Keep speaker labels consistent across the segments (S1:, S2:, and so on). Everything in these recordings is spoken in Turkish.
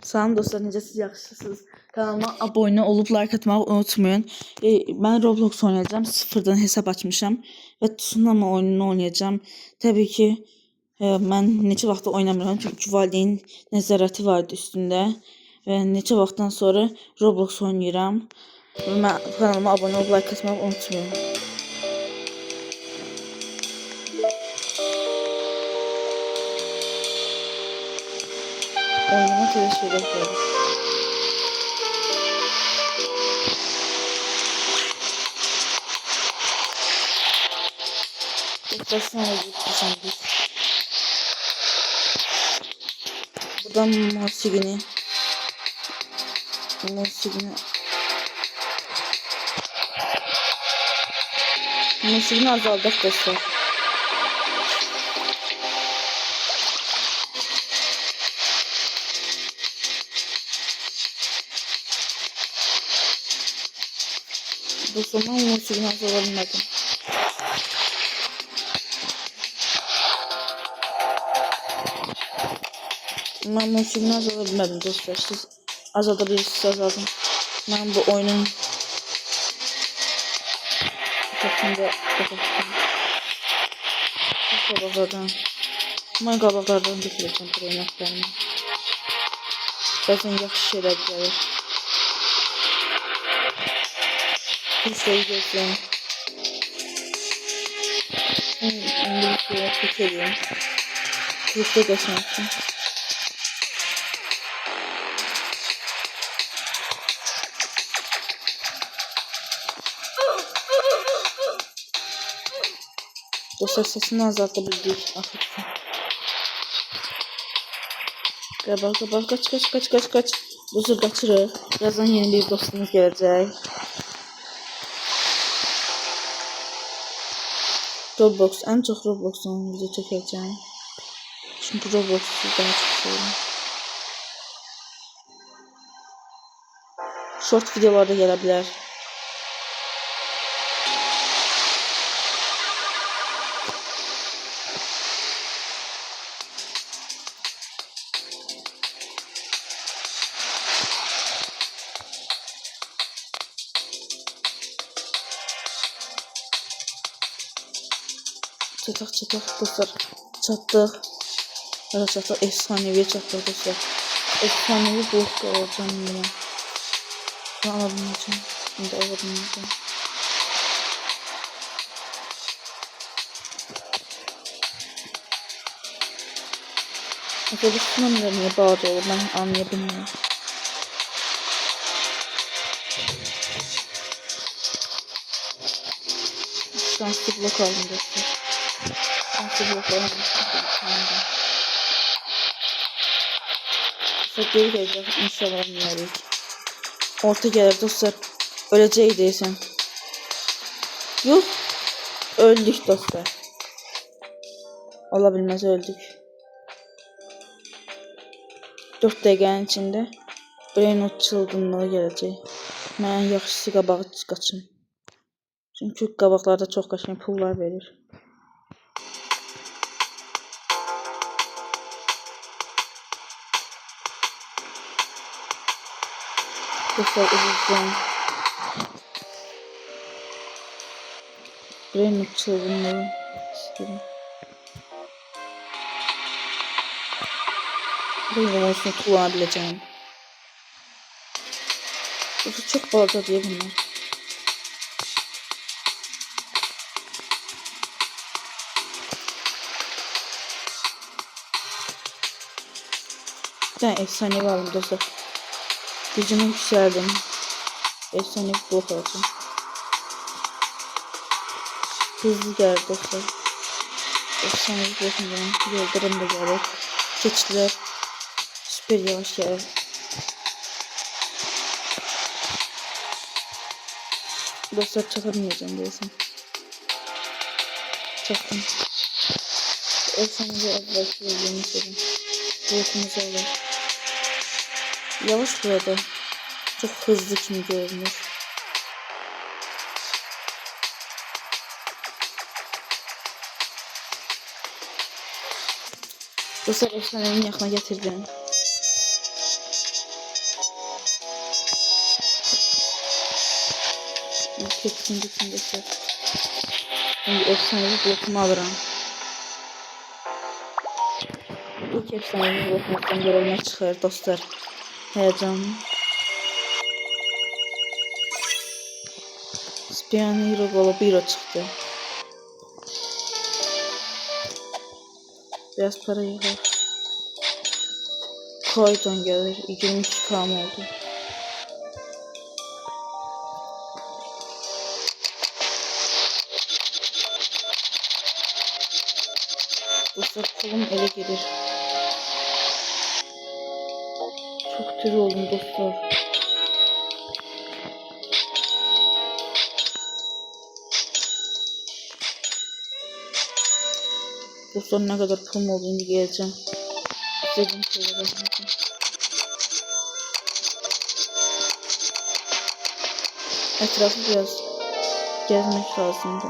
S1: Salam dostlar, necəsiz, yaxşısınız? Kanalıma abone olup like atmayı unutmayın. Ben Roblox oynayacağım. Sıfırdan hesap açmışam ve Tsunami oyununu oynayacağım. Tabii ki ben neçə vaxtda oynamıram çünkü valideyn nəzarəti vardı üstünde ve neçə vaxtdan sonra Roblox oynayıram. Ve ben kanalıma abone olup like atmayı unutmayın. Oynama teşekkür ederim. Başına gideceğim biz. Buradan musigini azaldık dostlar. Dostlar, ben musigini azalabilmedim. Ben musigini azalabilmedim dostlar. Siz azalabilirsiniz, azaldım. Ben bu oyunun kapında kapattım. Bu kabaklardan. Ben kabaklardan götüreceğim bu oynaklarımı. Zaten yaxşı şeyler gəlir. Listeyi götürün. İngilizceye kökeliyim. Liste geçmek için. Dostlar, sesini azaltabildik artık. Kabak kaç. Dostlar, kaçırır. Birazdan yeni bir dostumuz gelecek. Roblox, en çok Roblox'un video çekeceğim. Çünkü Roblox'u daha çok seviyorum. Short videolarda gelebilir. Çatak dostlar. Çattık. Ara çattık. Efsaneviye çattık dostlar. Efsanevi blok alacağım buna. Bunu alabilmeyeceğim. Şimdi alabilmeyeceğim. Acaba sınavlar niye bağırıyor olur? Ben anlayabiliyorum. Şanslı blok aldım dostlar. Şanslı blok aldım. Dostlar, geri gelecek. İnşallah anlayarız. Orta gelir dostlar. Öleceği değilsen. Yok. Öldük dostlar. Olabilmez, öldük. 4 dəqiqənin içində brain rot çılgınlığı gələcək. Mən yaxşısı qabağı qaçım. Çünki qabaqlarda çox qəşəng pullar verir. Dostlar, uzun. Brain rot çılgınlığı istedim. Brain rot'unu kullanabileceğim. Burası çok fazla diye bunlar. Bir tane efsanevi aldım dostlar. Gücümü yükseldim. Efsanevi blok alacağım. Hızlı geldi dostlar. Efsanevi blokundan yıldırım da gelir. Keçiler süper yavaş gelir. Dostlar, çatabilmeyeceğim diyorsun. Çaktım. Efsanevi adres verdiğimi istedim. Blokumuzu alır. Yavaş burada. Çok hızlı kimi görünür. Dostlar, efsanenin yaxına getirdim. İlk hepsini içindesin. Şimdi efsanevi blokumu alırım. İlk efsanevi blokumdan görevler çıxır dostlar. Heyecanlı. Spion Hero Golo 1 çıxdı. Biraz para yığır. Koydon gelir. 22 kam oldu. Dostlar pulum ele gelir. Çok tür oldum dostlar. Dostlar ne kadar pulum oldu indi geleceğim. İstediğim şeyler yapacağım. Etrafı biraz gezmek lazımdı.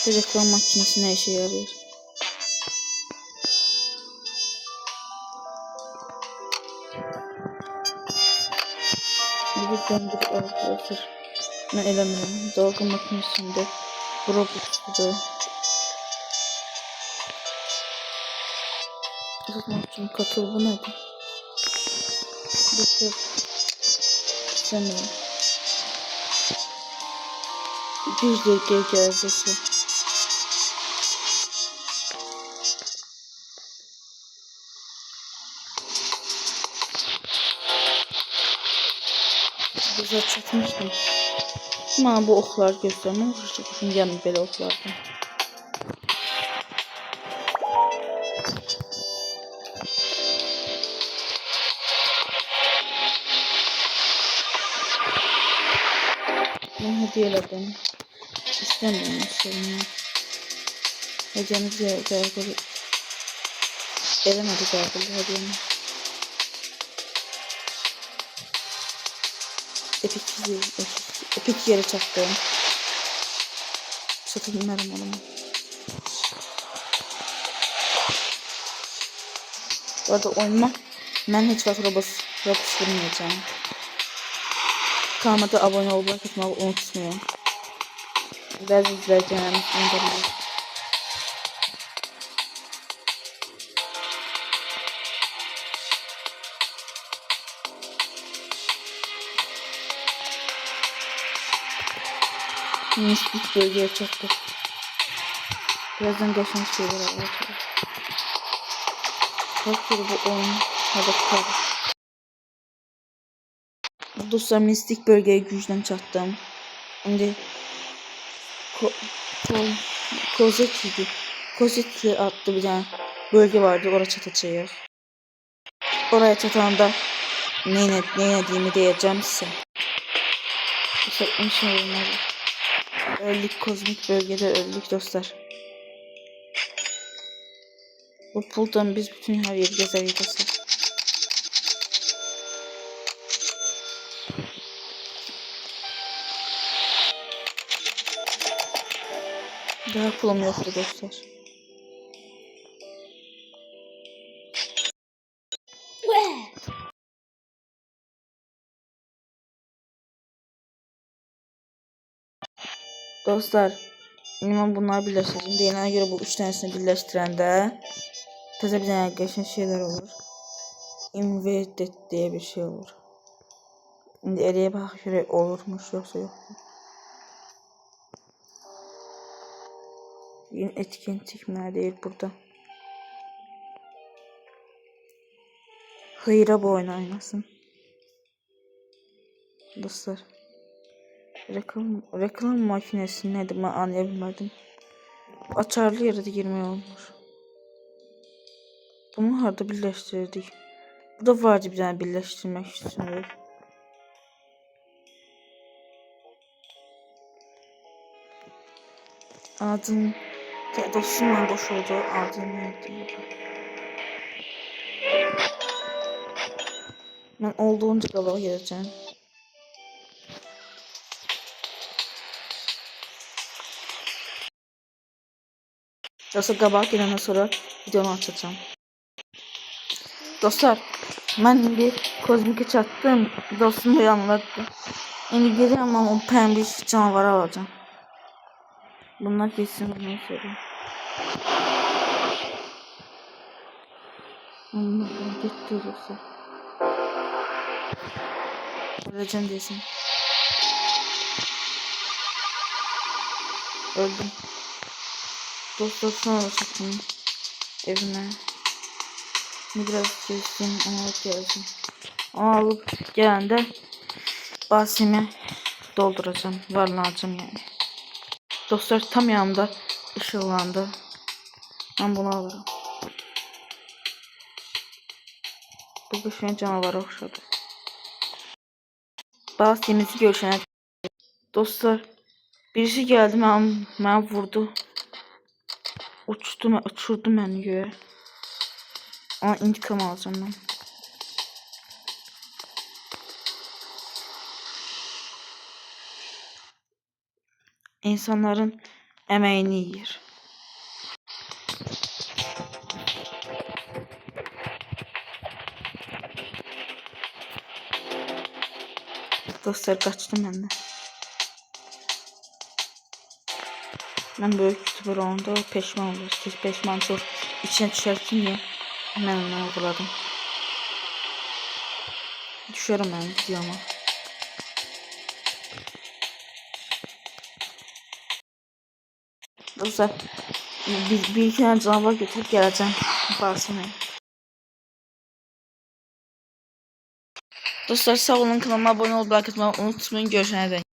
S1: Bu reklam makinesi ne işe yarıyor? Bir döndür arkadaşlar. Ben elemiyorum. Dalga makinesinde Robux'da tutmak için katıl bu nedir? Bir şey istemiyorum. Bir de gelecekti. Bize çatmıştım. Ama bu oklar göstermem. Kuşun gelmedi böyle oklardan. Ben hediye elədim. İstemiyorum istemiyorum. Hediyemiz gəlgəli. Eləmədi gəlgəli hediyemi. Epik yere çaktım. Satılmıyorum onu. Bu arada oyunuma ben hiç vakit Robux vurmayacağım. Kanalıma da abone olmayı unutmayın. Bazı izleyicilerimiz unutabilir. Mistik bölgeye çektik. Birazdan geçen şeyler alacağız. Bakıyor bu oyun. Hadi bakalım. Dostlar mistik bölgeye güçten çattım. Şimdi Kozeti adlı bir tane bölge vardı. Oraya çatacağız. Oraya çatanda ne yediğimi diyeceğim size. Öldük, kozmik bölgede öldük dostlar. Bu puldan biz bütün her yeri gezeriz dostlar. Daha pulum yoktu dostlar. Dostlar, ben bunları birleştirdim. Deyilene göre bu 3 tanesini birleştirende taze bir tane geçen şeyler olur. Inverted diye bir şey olur. Şimdi eriye bak göre olurmuş yoksa yok. Yine etkin çıkmaya değil burada. Hayıra bu oyun oynasın. Dostlar. Reklam makinesi nedir ben anlayabilmedim. Açarlı yere de girmeye olmuş. Bunu harda birleştirdik. Bu da vardı bir tane birleştirmek için. Adın dostumla boş oldu. Adın neydi? Ben olduğunca qabağa geleceğim. Yoksa qabağa gelenden sonra videonu açacağım. Dostlar, ben bir kozmike çattım. Dostum uyanmadı. İndi gedirəm ama o pembiş canavarı alacağım. Bunlar geçsin bundan sonra. Bunlar gitti olursa. Öleceğim desin. Öldüm. Dostlar sonra çıktım evime. Biraz gezdim, onu alıp geleceğim. Onu alıp gelende basimi dolduracağım, varlanacağım yani. Dostlar tam yanımda ışıklandı. Ben bunu alırım. Bu kuşun canavarı oxşadı. Basimizi görüşene. Dostlar birisi geldi mən vurdu. Uçurdu məni göğe. Ama intikam alacağım ben. İnsanların emeğini yiyir. Dostlar kaçtım ben de. Ben böyük youtuber olanda peşman olur. Siz peşman çok içine düşerken ya. Hemen onu vurladım. Düşerim ben videoma. Dostlar bir iki tane canavar götürüp geleceğim. Basını. Dostlar sağ olun, kanalıma abone olup like atmayı unutmayın. Görüşene dek.